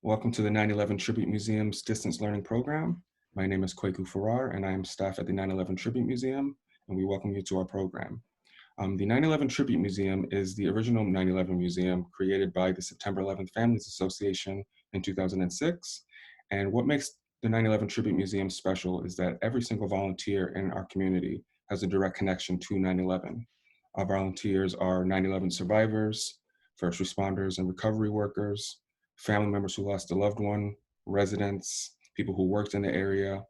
Welcome to the 9/11 Tribute Museum's Distance Learning Program. My name is kfarrar, and I am staff at the 9/11 Tribute Museum, and we welcome you to our program. The 9/11 Tribute Museum is the original 9/11 museum created by the September 11th Families Association in 2006. And what makes the 9/11 Tribute Museum special is that every single volunteer in our community has a direct connection to 9/11. Our volunteers are 9/11 survivors, first responders and recovery workers, family members who lost a loved one, residents, people who worked in the area,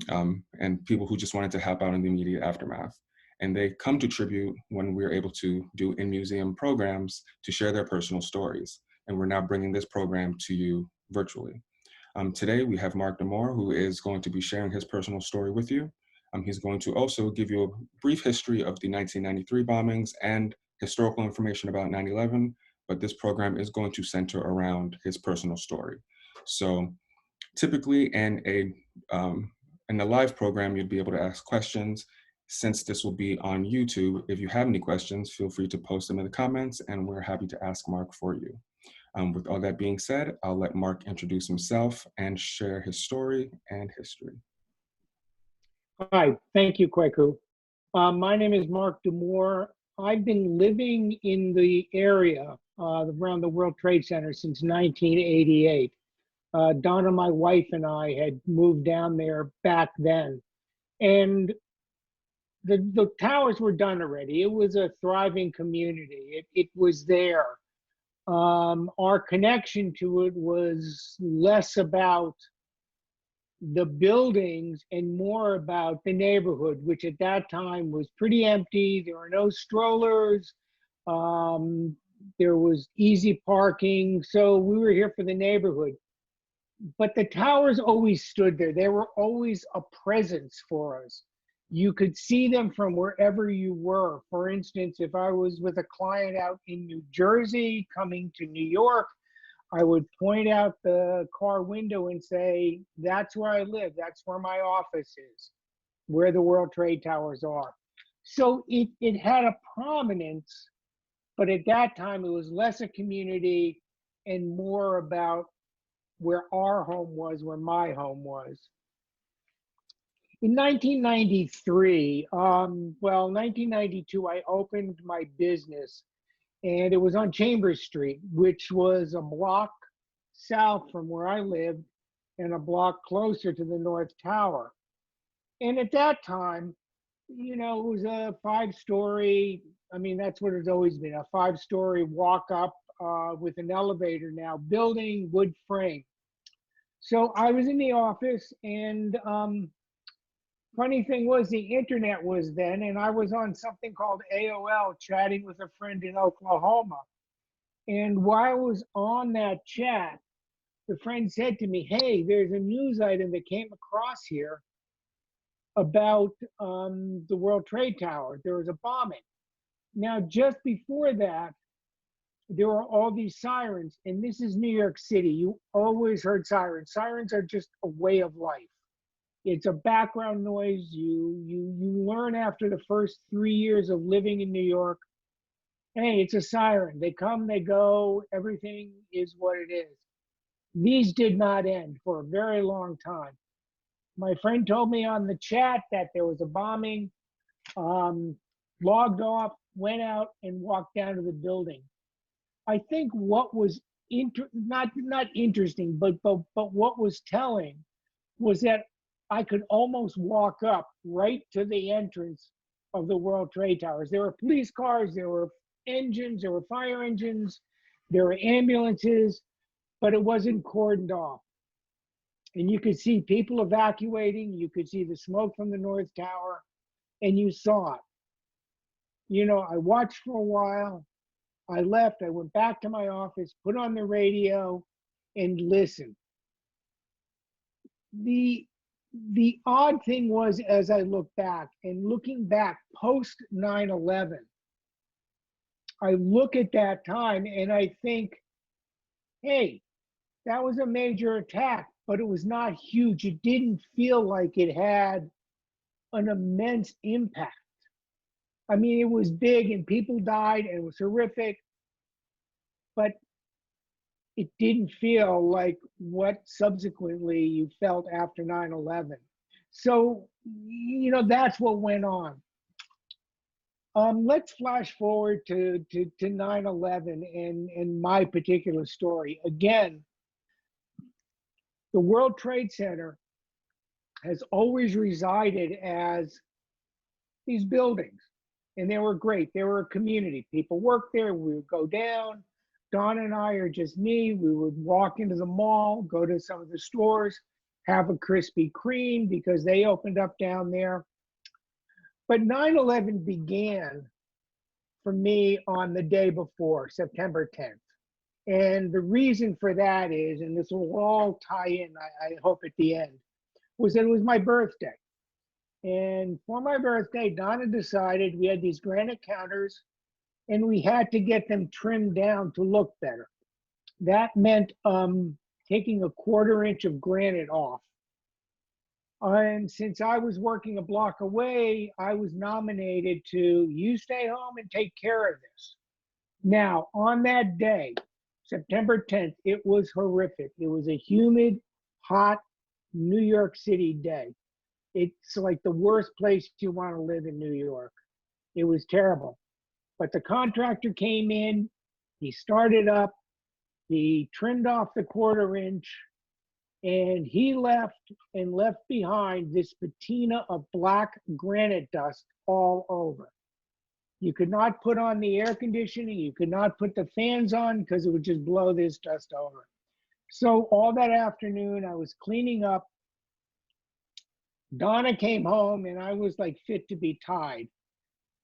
and people who just wanted to help out in the immediate aftermath. And they come to Tribute when we're able to do in-museum programs to share their personal stories. And we're now bringing this program to you virtually. Today, we have Mark Damore, who is going to be sharing his personal story with you. He's going to also give you a brief history of the 1993 bombings and historical information about 9/11, but this program is going to center around his personal story. So typically in a live program, you'd be able to ask questions. Since this will be on YouTube, if you have any questions, feel free to post them in the comments, and we're happy to ask Mark for you. With all that being said, I'll let Mark introduce himself and share his story and history. Hi, thank you, Kweku. My name is Mark Damore. I've been living in the area around the World Trade Center since 1988. Donna, my wife, and I had moved down there back then. And the towers were done already. It was a thriving community. It was there. Our connection to it was less about the buildings and more about the neighborhood, which at that time was pretty empty. There were no strollers. There was easy parking. So we were here for the neighborhood. But the towers always stood there. They were always a presence for us. You could see them from wherever you were. For instance, if I was with a client out in New Jersey coming to New York, I would point out the car window and say, that's where I live. That's where my office is, where the World Trade Towers are. So it had a prominence, but at that time it was less a community and more about where our home was, where my home was. In 1993, 1992, I opened my business, and it was on Chambers Street, which was a block south from where I lived and a block closer to the North Tower. And at that time, you know, it was a 5-story, I mean, that's what it's always been, a 5-story walk up with an elevator now, building, wood frame. So I was in the office, and funny thing was the internet was then, and I was on something called AOL chatting with a friend in Oklahoma. And while I was on that chat, the friend said to me, hey, there's a news item that came across here about the World Trade Tower. There was a bombing. Now, just before that, there were all these sirens, and this is New York City. You always heard sirens. Sirens are just a way of life. It's a background noise. You learn after the first 3 years of living in New York, hey, it's a siren. They come, they go, everything is what it is. These did not end for a very long time. My friend told me on the chat that there was a bombing, logged off, went out and walked down to the building. I think what was not interesting, but what was telling was that I could almost walk up right to the entrance of the World Trade Towers. There were police cars, there were engines, there were fire engines, there were ambulances, but it wasn't cordoned off. And you could see people evacuating, you could see the smoke from the North Tower, and you saw it. You know, I watched for a while, I left, I went back to my office, put on the radio, and listened. The odd thing was, as I look back, and looking back post 9/11, I look at that time and I think, hey, that was a major attack, but it was not huge. It didn't feel like it had an immense impact. I mean, it was big and people died and it was horrific, but it didn't feel like what subsequently you felt after 9/11. So, that's what went on. Let's flash forward to 9/11 and my particular story. Again, the World Trade Center has always resided as these buildings, and they were great. They were a community. People worked there. We would go down. Don and I are just me. We would walk into the mall, go to some of the stores, have a Krispy Kreme because they opened up down there. But 9/11 began for me on the day before, September 10th. And the reason for that is, and this will all tie in, I hope at the end, was that it was my birthday. And for my birthday, Donna decided we had these granite counters and we had to get them trimmed down to look better. That meant taking a 1/4 inch of granite off. And since I was working a block away, I was nominated to, you stay home and take care of this. Now, on that day, September 10th, it was horrific. It was a humid, hot New York City day. It's like the worst place you want to live in New York. It was terrible. But the contractor came in, he started up, he trimmed off the 1/4 inch, and he left behind this patina of black granite dust all over. You could not put on the air conditioning, you could not put the fans on because it would just blow this dust over. So all that afternoon, I was cleaning up. Donna came home and I was like fit to be tied.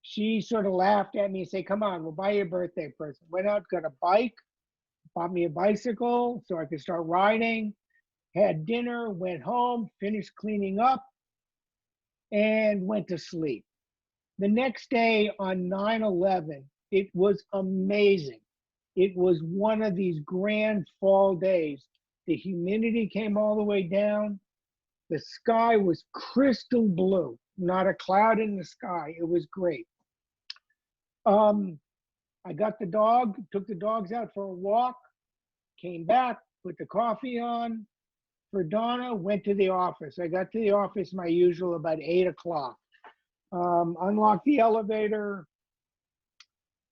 She sort of laughed at me and said, come on, we'll buy you a birthday present. Went out, got a bike, bought me a bicycle so I could start riding, had dinner, went home, finished cleaning up, and went to sleep. The next day on 9/11, it was amazing. It was one of these grand fall days. The humidity came all the way down. The sky was crystal blue, not a cloud in the sky. It was great. I got the dog, took the dogs out for a walk, came back, put the coffee on for Donna, went to the office. I got to the office, my usual, about 8 o'clock. Unlocked the elevator.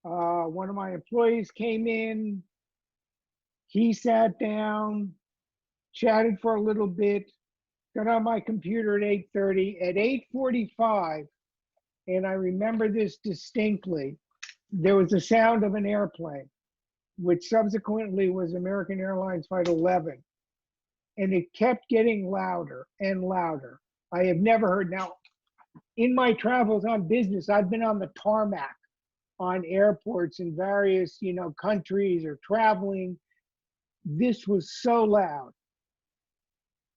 One of my employees came in. He sat down, chatted for a little bit, got on my computer at 8:30. At 8:45, and I remember this distinctly, there was the sound of an airplane, which subsequently was American Airlines Flight 11. And it kept getting louder and louder. I have never heard. Now, in my travels on business, I've been on the tarmac on airports in various, countries or traveling. This was so loud.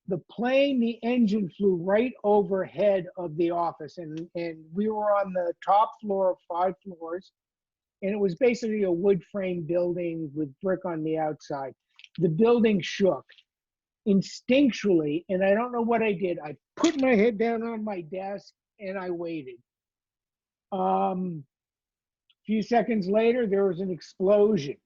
The plane, the engine flew right overhead of the office, and we were on the top floor of 5 floors, and it was basically a wood frame building with brick on the outside. The building shook instinctually, and I don't know what I did. I put my head down on my desk and I waited. A few seconds later, there was an explosion.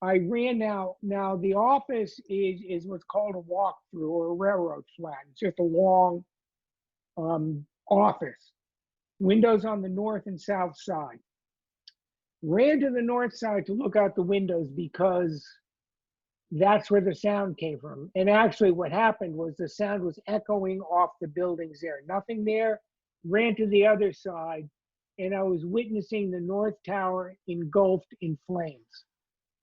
I ran now. Now the office is what's called a walk-through or a railroad flat. It's just a long office. Windows on the north and south side. Ran to the north side to look out the windows because that's where the sound came from. And actually what happened was the sound was echoing off the buildings there. Nothing there. Ran to the other side, and I was witnessing the North Tower engulfed in flames.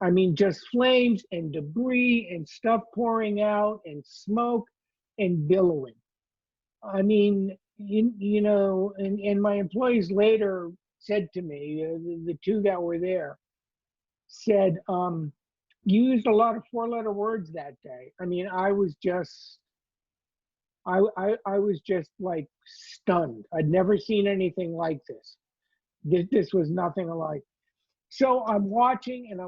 I mean, just flames and debris and stuff pouring out and smoke and billowing. I mean, and my employees later said to me, the 2 that were there, said, you used a lot of 4-letter words that day. I mean, I was just like stunned. I'd never seen anything like this. This was nothing alike. So I'm watching and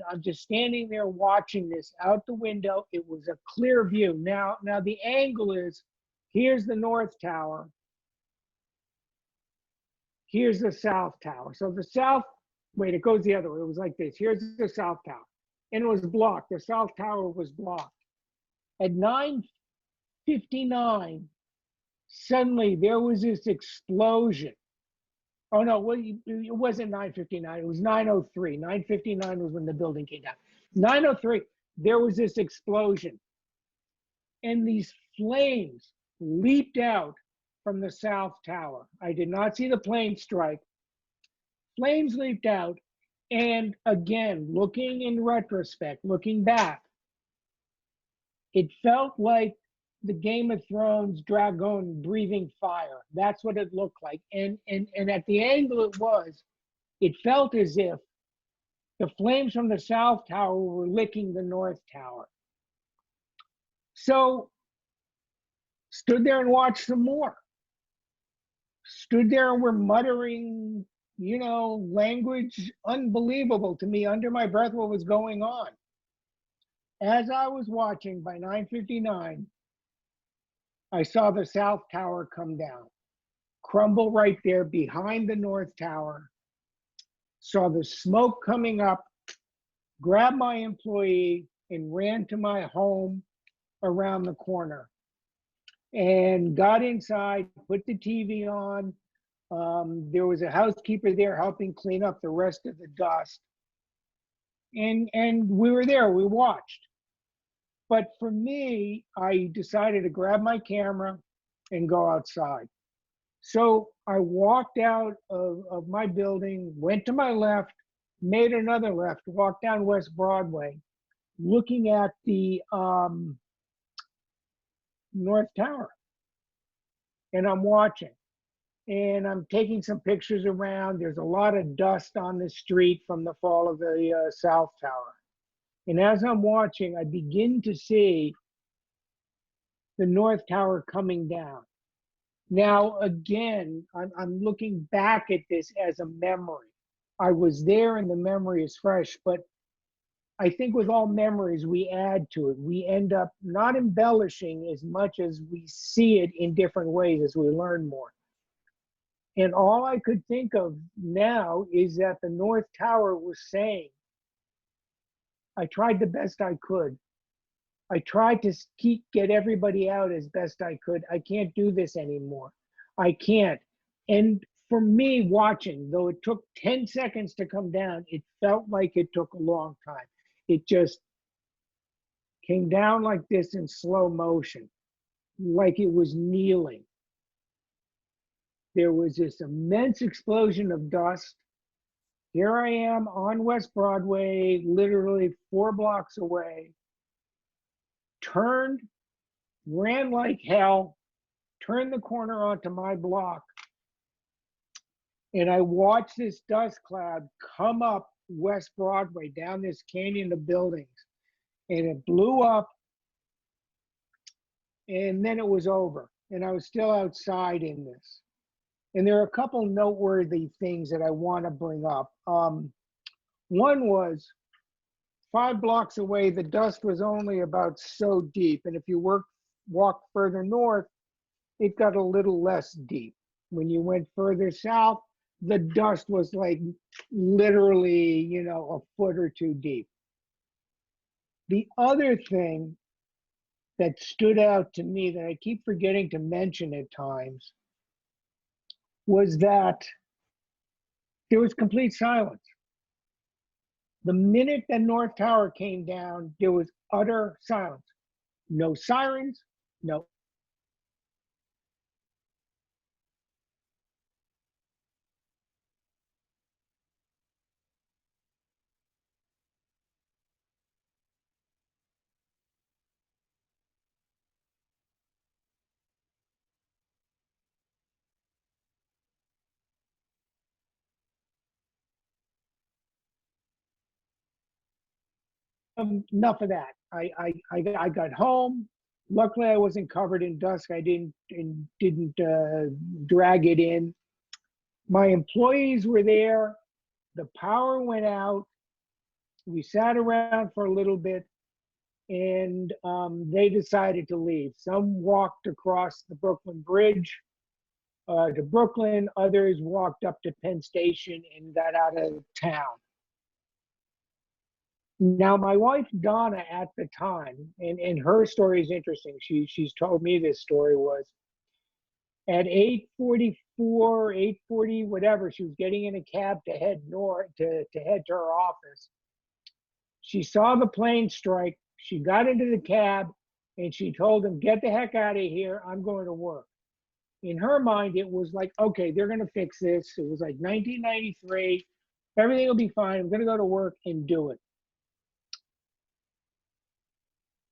I'm just standing there watching this out the window. It was a clear view. Now the angle is, here's the North Tower. Here's the South Tower. So the South Wait, it goes the other way. It was like this. Here's the South Tower. And it was blocked. The South Tower was blocked. At 9:59, suddenly there was this explosion. Oh no, well, it wasn't 9:59. It was 9:03. 9:59 was when the building came down. 9:03, there was this explosion. And these flames leaped out from the South Tower. I did not see the plane strike. Flames leaped out. And again, looking in retrospect, looking back, it felt like the Game of Thrones dragon breathing fire. That's what it looked like. And at the angle it felt as if the flames from the South Tower were licking the North Tower. So stood there and watched some more. Stood there and were muttering, language unbelievable to me under my breath what was going on. As I was watching, by 9:59, I saw the South Tower come down, crumble right there behind the North Tower. Saw the smoke coming up, grabbed my employee and ran to my home around the corner and got inside, put the TV on. There was a housekeeper there helping clean up the rest of the dust. And we were there, we watched. But for me, I decided to grab my camera and go outside. So I walked out of my building, went to my left, made another left, walked down West Broadway, looking at the North Tower. And I'm watching. And I'm taking some pictures around. There's a lot of dust on the street from the fall of the South Tower. And as I'm watching, I begin to see the North Tower coming down. Now, again, I'm looking back at this as a memory. I was there and the memory is fresh, but I think with all memories, we add to it. We end up not embellishing as much as we see it in different ways as we learn more. And all I could think of now is that the North Tower was saying, I tried the best I could. I tried to get everybody out as best I could. I can't do this anymore. I can't. And for me watching, though it took 10 seconds to come down, it felt like it took a long time. It just came down like this in slow motion, like it was kneeling. There was this immense explosion of dust. Here I am on West Broadway, literally 4 blocks away, turned, ran like hell, turned the corner onto my block, and I watched this dust cloud come up West Broadway, down this canyon of buildings, and it blew up, and then it was over, and I was still outside in this. And there are a couple noteworthy things that I want to bring up. One was 5 blocks away, the dust was only about so deep. And if you walk further north, it got a little less deep. When you went further south, the dust was like literally, a foot or 2 deep. The other thing that stood out to me that I keep forgetting to mention at times was that there was complete silence. The minute the North Tower came down, there was utter silence. No sirens, no. Enough of that. I got home. Luckily, I wasn't covered in dust. I didn't drag it in. My employees were there. The power went out. We sat around for a little bit, and they decided to leave. Some walked across the Brooklyn Bridge. to Brooklyn. Others walked up to Penn Station and got out of town. Now, my wife, Donna, at the time, and her story is interesting. She's told me this story was at 8:44, 8:40, whatever, she was getting in a cab to head north, to head to her office. She saw the plane strike. She got into the cab and she told him, "Get the heck out of here. I'm going to work." In her mind, it was like, okay, they're going to fix this. It was like 1993. Everything will be fine. I'm going to go to work and do it.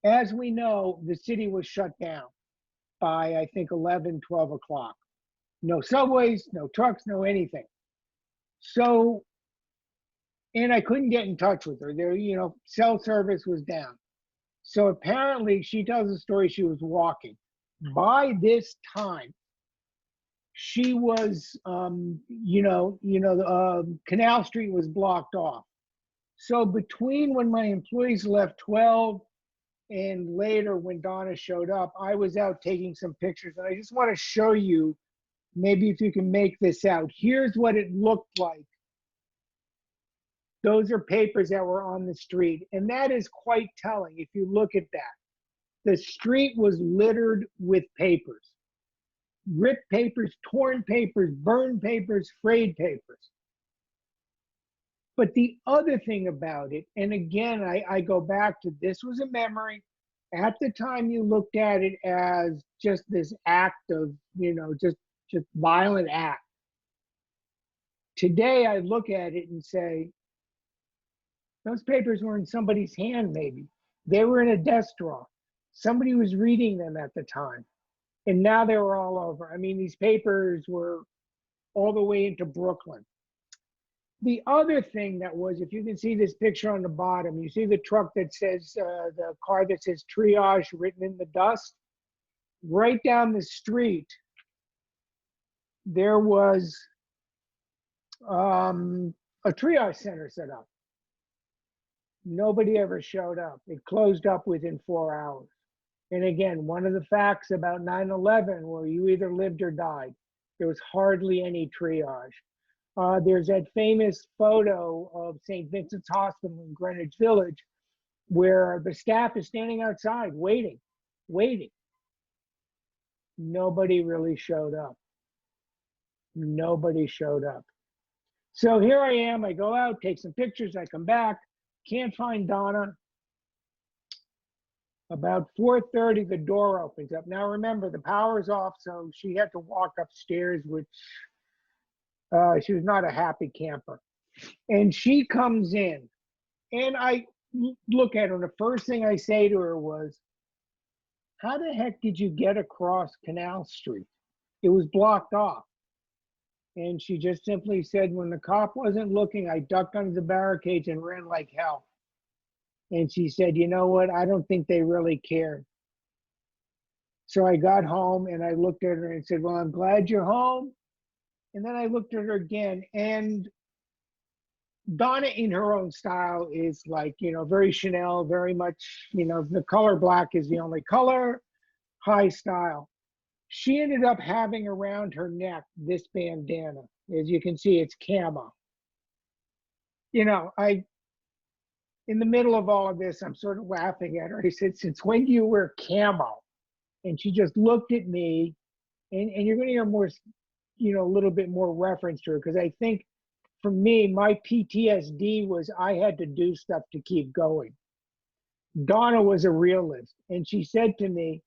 As we know, the city was shut down by, I think, 11, 12 o'clock. No subways, no trucks, no anything. So, and I couldn't get in touch with her. There, cell service was down. So apparently, she tells the story, she was walking. By this time, she was, Canal Street was blocked off. So between when my employees left 12 and later when Donna showed up, I was out taking some pictures. And I just want to show you, maybe if you can make this out. Here's what it looked like. Those are papers that were on the street. And that is quite telling if you look at that. The street was littered with papers. Ripped papers, torn papers, burned papers, frayed papers. But the other thing about it, and again, I go back to, this was a memory. At the time, you looked at it as just this act of, just violent act. Today, I look at it and say, those papers were in somebody's hand, maybe. They were in a desk drawer. Somebody was reading them at the time. And now they were all over. I mean, these papers were all the way into Brooklyn. The other thing that was, if you can see this picture on the bottom, you see the truck that says, the car that says triage written in the dust. Right down the street, there was a triage center set up. Nobody ever showed up. It closed up within 4 hours. And again, one of the facts about 9/11 were you either lived or died. There was hardly any triage. There's that famous photo of St. Vincent's Hospital in Greenwich Village where the staff is standing outside waiting. Nobody really showed up. Nobody showed up. So here I am. I go out, take some pictures. I come back. Can't find Donna. About 4:30, the door opens up. Now remember, the power's off, so she had to walk upstairs, which she was not a happy camper. And she comes in, and I look at her, and the first thing I say to her was, "How the heck did you get across Canal Street? It was blocked off." And she just simply said, "When the cop wasn't looking, I ducked under the barricades and ran like hell." And she said, "You know what? I don't think they really cared." So I got home and I looked at her and said, "Well, I'm glad you're home." And then I looked at her again, and Donna in her own style is like, very Chanel, very much, the color black is the only color, high style. She ended up having around her neck this bandana. As you can see, it's camo. In the middle of all of this, I'm sort of laughing at her. I said, "Since when do you wear camo?" And she just looked at me, and you're going to hear more, a little bit more reference to her, because I think for me, my PTSD was I had to do stuff to keep going. Donna was a realist, and she said to me,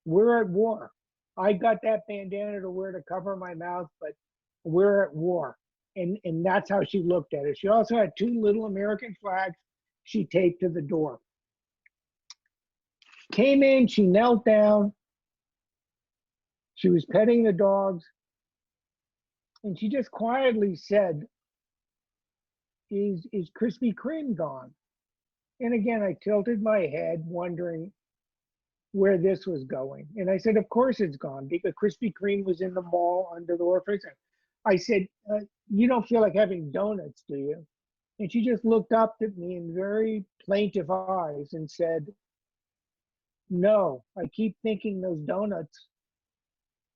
"We're at war. I got that bandana to wear to cover my mouth, but we're at war." And that's how she looked at it. She also had 2 little American flags she taped to the door. Came in, she knelt down. She was petting the dogs. And she just quietly said, is Krispy Kreme gone?" And again, I tilted my head, wondering where this was going. And I said, "Of course it's gone, because Krispy Kreme was in the mall under the orphanage." I said, "You don't feel like having donuts, do you?" And she just looked up at me in very plaintive eyes and said, "No, I keep thinking those donuts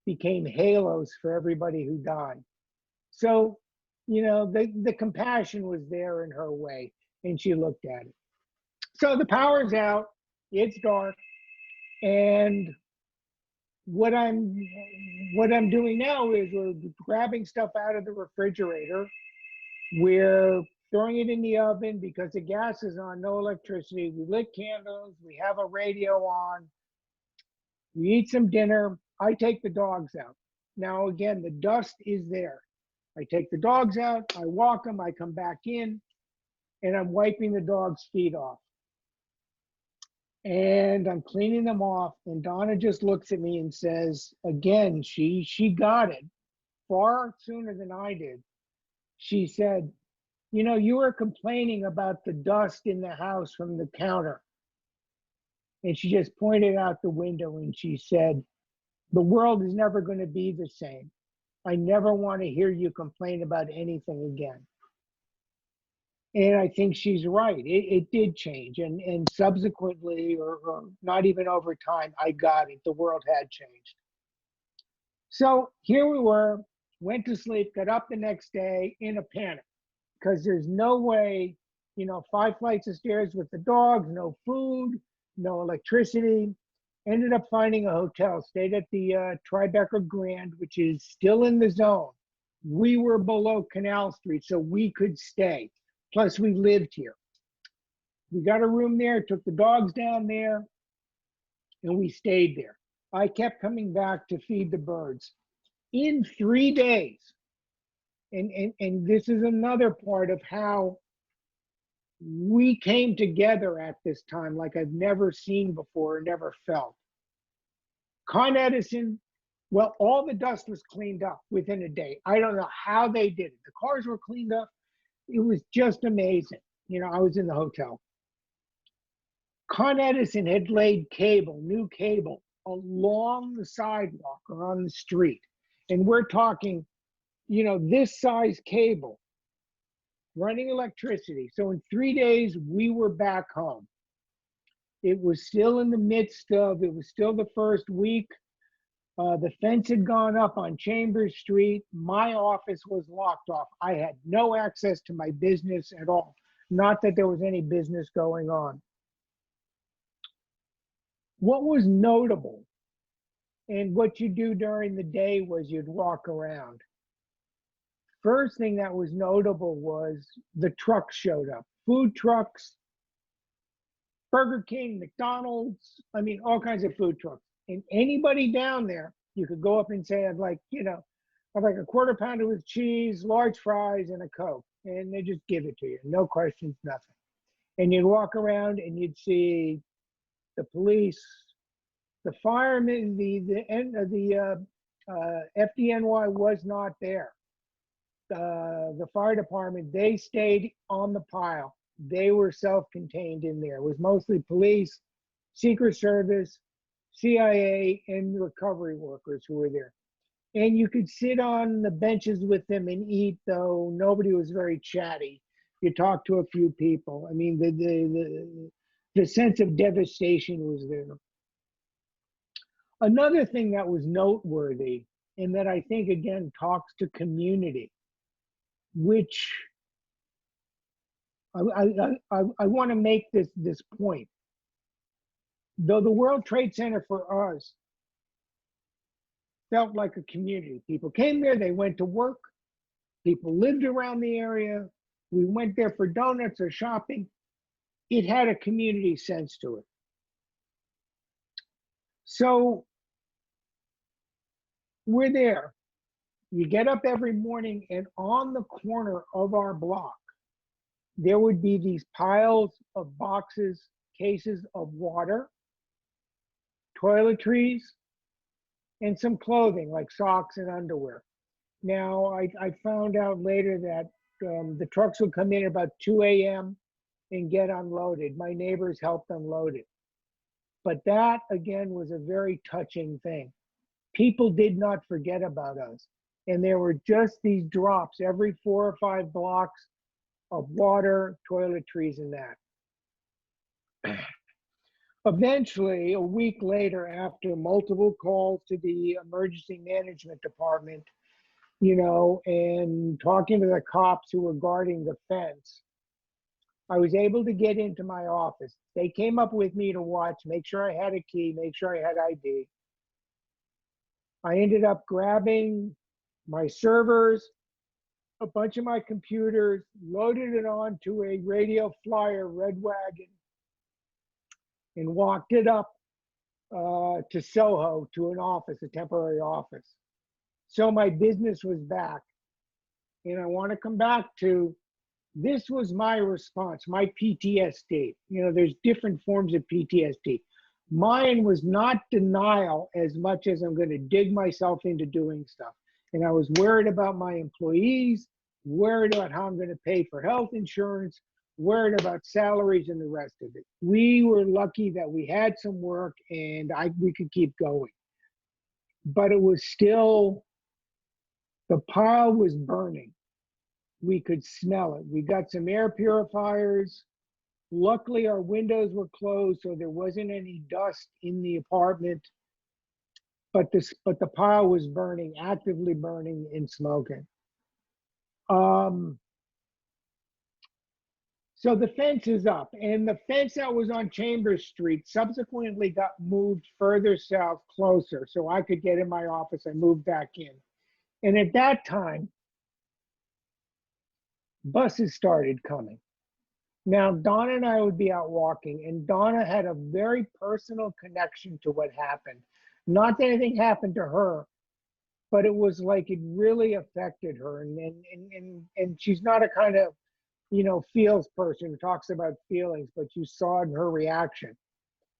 became halos for everybody who died. So, the compassion was there in her way, and she looked at it. So the power's out, it's dark, and what I'm doing now is we're grabbing stuff out of the refrigerator. We're throwing it in the oven because the gas is on, no electricity. We lit candles, we have a radio on, we eat some dinner. I take the dogs out. Now, again, the dust is there. I take the dogs out, I walk them, I come back in, and I'm wiping the dogs' feet off. And I'm cleaning them off, and Donna just looks at me and says, again, she got it far sooner than I did. She said, you were complaining about the dust in the house from the counter. And she just pointed out the window and she said, the world is never going to be the same. I never want to hear you complain about anything again. And I think she's right. It did change. And subsequently, or not even over time, I got it. The world had changed. So here we were, went to sleep, got up the next day in a panic because there's no way, 5 flights of stairs with the dogs, no food, no electricity. Ended up finding a hotel, stayed at the Tribeca Grand, which is still in the zone. We were below Canal Street, so we could stay. Plus, we lived here. We got a room there, took the dogs down there, and we stayed there. I kept coming back to feed the birds. In 3 days, and this is another part of how we came together at this time like I've never seen before or never felt. Con Edison, well, all the dust was cleaned up within a day. I don't know how they did it. The cars were cleaned up. It was just amazing. I was in the hotel. Con Edison had laid cable, new cable, along the sidewalk or on the street. And we're talking, this size cable, running electricity. So in 3 days, we were back home. It was still in the midst of, it was still the first week. The fence had gone up on Chambers Street. My office was locked off. I had no access to my business at all. Not that there was any business going on. What was notable, and what you do during the day was you'd walk around. First thing that was notable was the trucks showed up. Food trucks, Burger King, McDonald's, all kinds of food trucks. And anybody down there, you could go up and say, I'd like a quarter pounder with cheese, large fries, and a Coke. And they just give it to you. No questions, nothing. And you'd walk around and you'd see the police, the firemen, the FDNY was not there. The fire department, they stayed on the pile. They were self-contained in there. It was mostly police, Secret Service, CIA, and recovery workers who were there. And you could sit on the benches with them and eat, though nobody was very chatty. You talked to a few people. The sense of devastation was there. Another thing that was noteworthy, and that I think, again, talks to community, which I want to make this point. Though the World Trade Center for us felt like a community. People came there, they went to work, people lived around the area, we went there for donuts or shopping. It had a community sense to it. So we're there. You get up every morning, and on the corner of our block, there would be these piles of boxes, cases of water, toiletries, and some clothing like socks and underwear. Now, I found out later that the trucks would come in at about 2 a.m. and get unloaded. My neighbors helped unload it. But that, again, was a very touching thing. People did not forget about us. And there were just these drops every 4 or 5 blocks of water, toiletries, and that. Eventually, a week later, after multiple calls to the emergency management department, and talking to the cops who were guarding the fence, I was able to get into my office. They came up with me to watch, make sure I had a key, make sure I had ID. I ended up grabbing my servers, a bunch of my computers, loaded it onto a radio flyer red wagon, and walked it up to Soho to an office, a temporary office. So my business was back. And I want to come back to, this was my response, my PTSD. There's different forms of PTSD. Mine was not denial as much as I'm going to dig myself into doing stuff. And I was worried about my employees, worried about how I'm going to pay for health insurance, worried about salaries and the rest of it. We were lucky that we had some work and we could keep going. But it was still, the pile was burning. We could smell it. We got some air purifiers. Luckily, our windows were closed, so there wasn't any dust in the apartment. But the pile was burning, actively burning and smoking. So the fence is up, and the fence that was on Chambers Street subsequently got moved further south, closer, so I could get in my office. I moved back in. And at that time, buses started coming. Now, Donna and I would be out walking, and Donna had a very personal connection to what happened. Not that anything happened to her, but it was like it really affected her. And she's not a kind of, feels person who talks about feelings, but you saw in her reaction.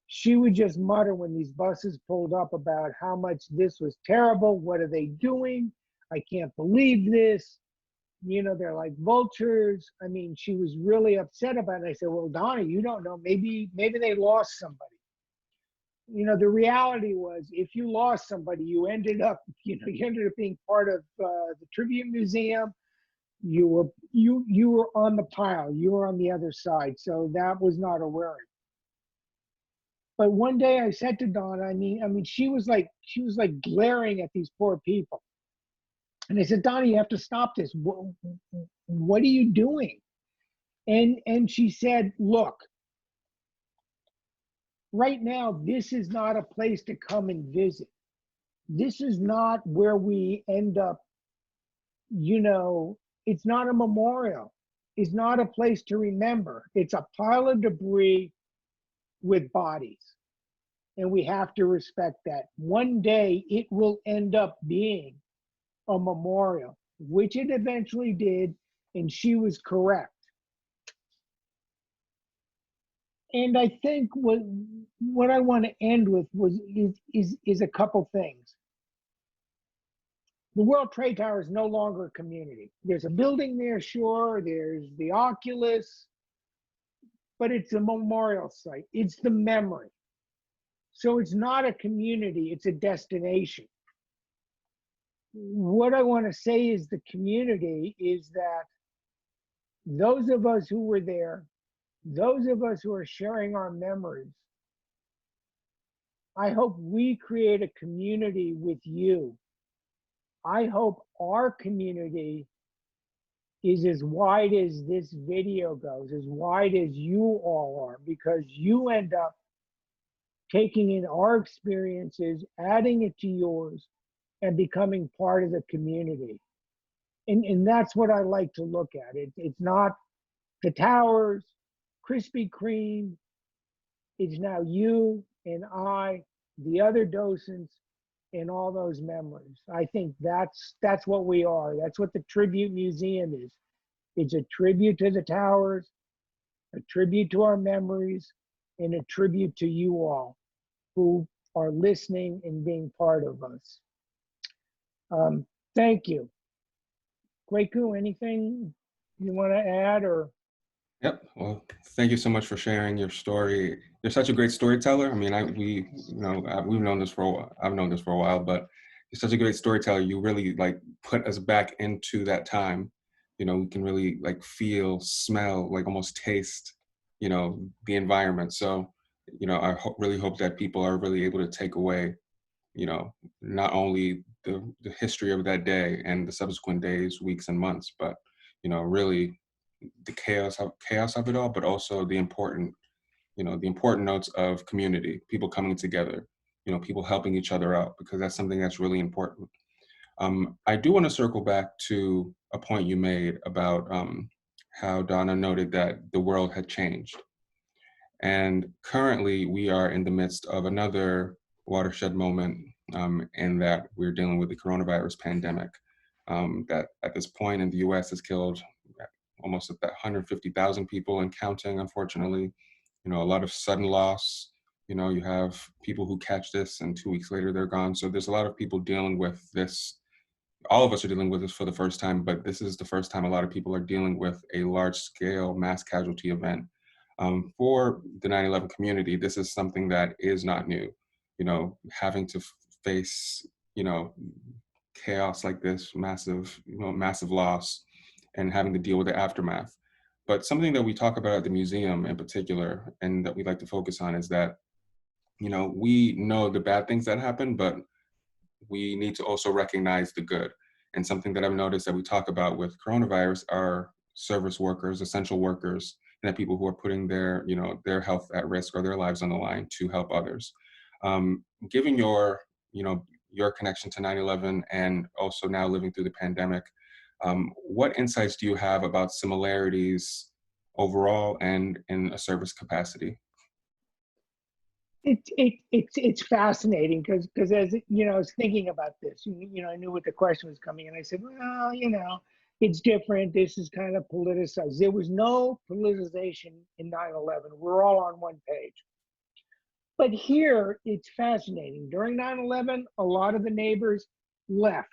She would just mutter when these buses pulled up about how much this was terrible. What are they doing? I can't believe this. They're like vultures. I mean, she was really upset about it. I said, well, Donna, you don't know. Maybe they lost somebody. The reality was, if you lost somebody, you ended up being part of the Tribute Museum. You were on the pile. You were on the other side. So that was not a worry. But one day I said to Donna, I mean, she was like glaring at these poor people. And I said, Donna, you have to stop this. What are you doing? And she said, look, right now, this is not a place to come and visit. This is not where we end up, it's not a memorial. It's not a place to remember. It's a pile of debris with bodies. And we have to respect that. One day it will end up being a memorial, which it eventually did, and she was correct. And I think what I want to end with is a couple things. The World Trade Tower is no longer a community. There's a building there, sure. There's the Oculus, but it's a memorial site. It's the memory. So it's not a community, it's a destination. What I want to say is the community is that those of us who were there, those of us who are sharing our memories, I hope we create a community with you. I hope our community is as wide as this video goes, as wide as you all are, because you end up taking in our experiences, adding it to yours, and becoming part of the community. And that's what I like to look at. It's not the towers, Krispy Kreme. It's now you and I, the other docents, and all those memories. I think that's what we are. That's what the Tribute Museum is. It's a tribute to the towers, a tribute to our memories, and a tribute to you all who are listening and being part of us. Thank you. Kwaku, anything you want to add or? Yep. Well, thank you so much for sharing your story. You're such a great storyteller. I mean, we've known this for a while. I've known this for a while, but you're such a great storyteller. You really like put us back into that time. We can really like feel, smell, like almost taste, the environment. So really hope that people are really able to take away, not only the history of that day and the subsequent days, weeks, and months, but really the chaos of it all, but also the important notes of community, people coming together, people helping each other out, because that's something that's really important. I do want to circle back to a point you made about how Donna noted that the world had changed. And currently, we are in the midst of another watershed moment in that we're dealing with the coronavirus pandemic that at this point in the US has killed almost 150,000 people and counting, unfortunately. A lot of sudden loss. You have people who catch this and 2 weeks later they're gone. So there's a lot of people dealing with this. All of us are dealing with this for the first time, but this is the first time a lot of people are dealing with a large scale mass casualty event. For the 9/11 community, this is something that is not new. Having to face, you know, chaos like this, massive loss, and having to deal with the aftermath. But something that we talk about at the museum in particular, and that we like to focus on, is that, we know the bad things that happen, but we need to also recognize the good. And something that I've noticed that we talk about with coronavirus are service workers, essential workers, and that people who are putting their health at risk or their lives on the line to help others. Given your connection to 9/11 and also now living through the pandemic, what insights do you have about similarities overall and in a service capacity? It's fascinating because as I was thinking about this, I knew what the question was coming, and I said, well, it's different. This is kind of politicized. There was no politicization in 9/11. We're all on one page. But here it's fascinating. During 9/11, a lot of the neighbors left.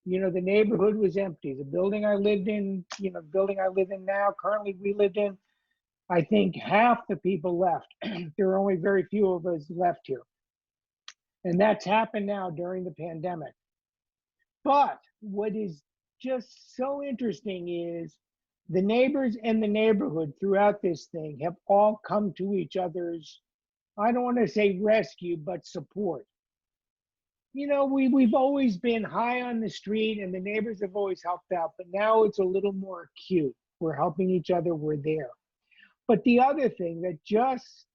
The neighborhood was empty. The building I lived in, the building I live in now, currently we lived in, I think half the people left. There are only very few of us left here. And that's happened now during the pandemic. But what is just so interesting is the neighbors and the neighborhood throughout this thing have all come to each other's, I don't want to say rescue, but support. We've always been high on the street and the neighbors have always helped out, but now it's a little more acute. We're helping each other, we're there. But the other thing that just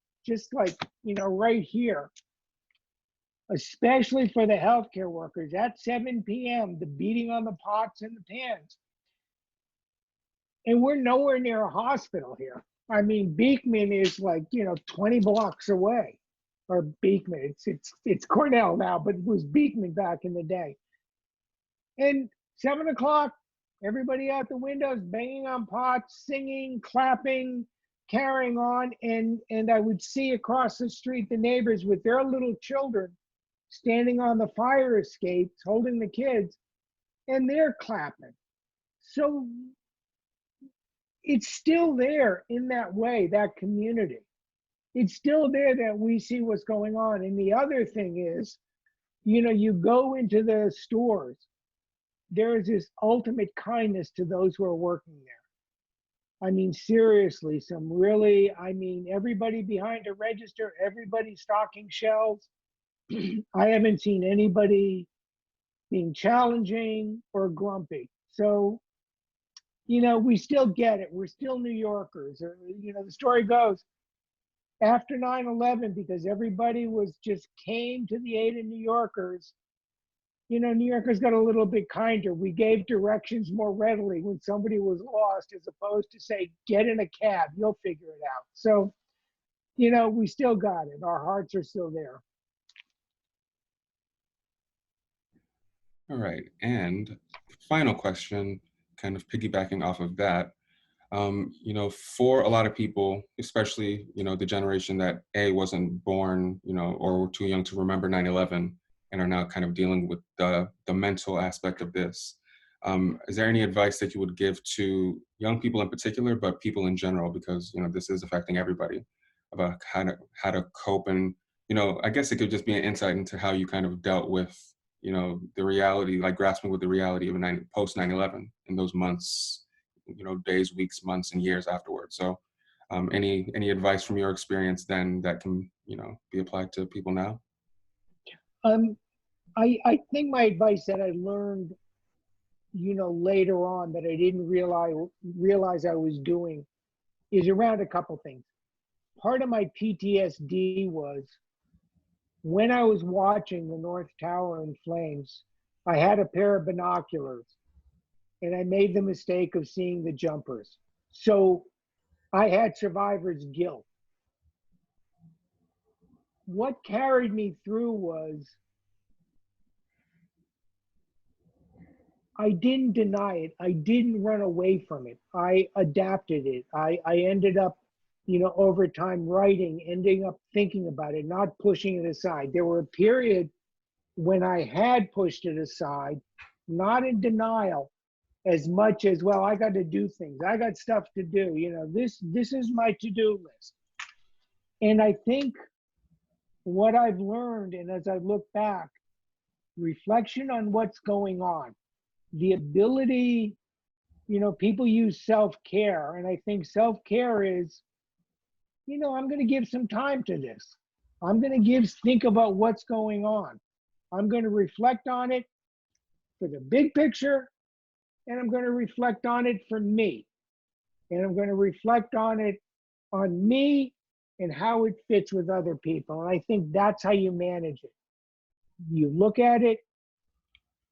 like, right here, especially for the healthcare workers at 7 p.m., the beating on the pots and the pans. And we're nowhere near a hospital here. I mean, Beekman is like, 20 blocks away. Or Beekman, it's Cornell now, but it was Beekman back in the day. And 7 o'clock, everybody out the windows, banging on pots, singing, clapping, carrying on. And I would see across the street the neighbors with their little children standing on the fire escapes, holding the kids, and they're clapping. So it's still there in that way, that community. It's still there that we see what's going on. And the other thing is, you go into the stores, there is this ultimate kindness to those who are working there. I mean, seriously, everybody behind a register, everybody stocking shelves. I haven't seen anybody being challenging or grumpy. So, we still get it. We're still New Yorkers. The story goes, after 9/11, because everybody came to the aid of New Yorkers, New Yorkers got a little bit kinder. We gave directions more readily when somebody was lost, as opposed to say, get in a cab, you'll figure it out. So, we still got it. Our hearts are still there. All right. And final question, kind of piggybacking off of that, for a lot of people, especially, the generation that wasn't born, or were too young to remember 9/11 and are now kind of dealing with the mental aspect of this. Is there any advice that you would give to young people in particular, but people in general, because, this is affecting everybody, about how to cope? And, I guess it could just be an insight into how you kind of dealt with, the reality, like grasping with the reality of post 9/11 in those months, days, weeks, months, and years afterwards. So Any advice from your experience then that can, be applied to people now? Um, I think my advice that I learned, later on that I didn't realize I was doing is around a couple things. Part of my PTSD was when I was watching the North Tower in flames, I had a pair of binoculars and I made the mistake of seeing the jumpers. So I had survivor's guilt. What carried me through was I didn't deny it. I didn't run away from it. I adapted it. I ended up, over time writing, ending up thinking about it, not pushing it aside. There were a period when I had pushed it aside, not in denial as much as, well, I got to do things. I got stuff to do. This is my to-do list. And I think what I've learned, and as I look back, reflection on what's going on, the ability, people use self-care, and I think self-care is, I'm going to give some time to this. I'm going to think about what's going on. I'm going to reflect on it for the big picture, and I'm going to reflect on it for me. And I'm going to reflect on it on me and how it fits with other people. And I think that's how you manage it. You look at it,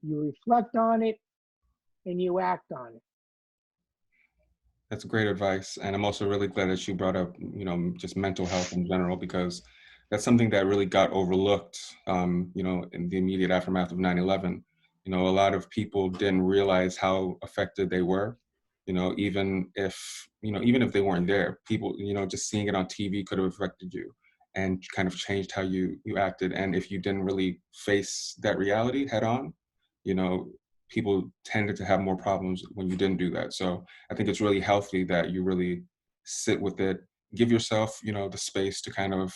you reflect on it, and you act on it. That's great advice. And I'm also really glad that you brought up, just mental health in general, because that's something that really got overlooked, in the immediate aftermath of 9/11. A lot of people didn't realize how affected they were, even if they weren't there. People, just seeing it on TV could have affected you and kind of changed how you acted. And if you didn't really face that reality head on, you know, people tended to have more problems when you didn't do that. So I think it's really healthy that you really sit with it, give yourself, the space to kind of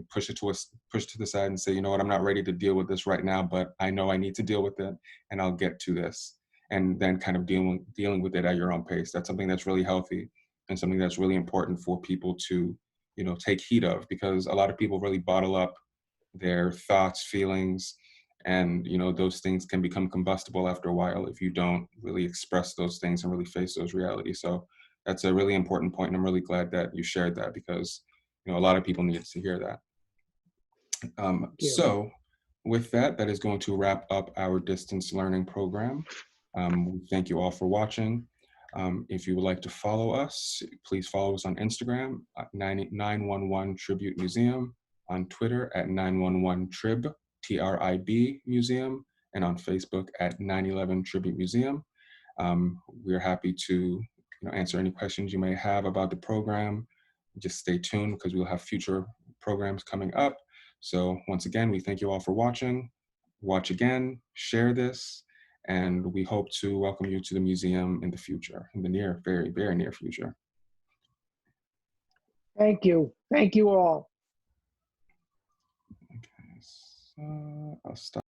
push to the side and say, you know what, I'm not ready to deal with this right now, but I know I need to deal with it, and I'll get to this. And then kind of dealing with it at your own pace. That's something that's really healthy and something that's really important for people to, take heed of, because a lot of people really bottle up their thoughts, feelings, and those things can become combustible after a while if you don't really express those things and really face those realities. So that's a really important point, and I'm really glad that you shared that, because a lot of people needed to hear that. Thank you. So with that, that is going to wrap up our distance learning program. We thank you all for watching. If you would like to follow us, please follow us on Instagram at 911 Tribute Museum, on Twitter at 911 Trib, TRIB Museum, and on Facebook at 9/11 Tribute Museum. We're happy to answer any questions you may have about the program. Just stay tuned, because we'll have future programs coming up. So once again, we thank you all for watching. Watch again, share this, and we hope to welcome you to the museum in the future, in the near, very, very near future. Thank you. Thank you all. Okay, so I'll stop.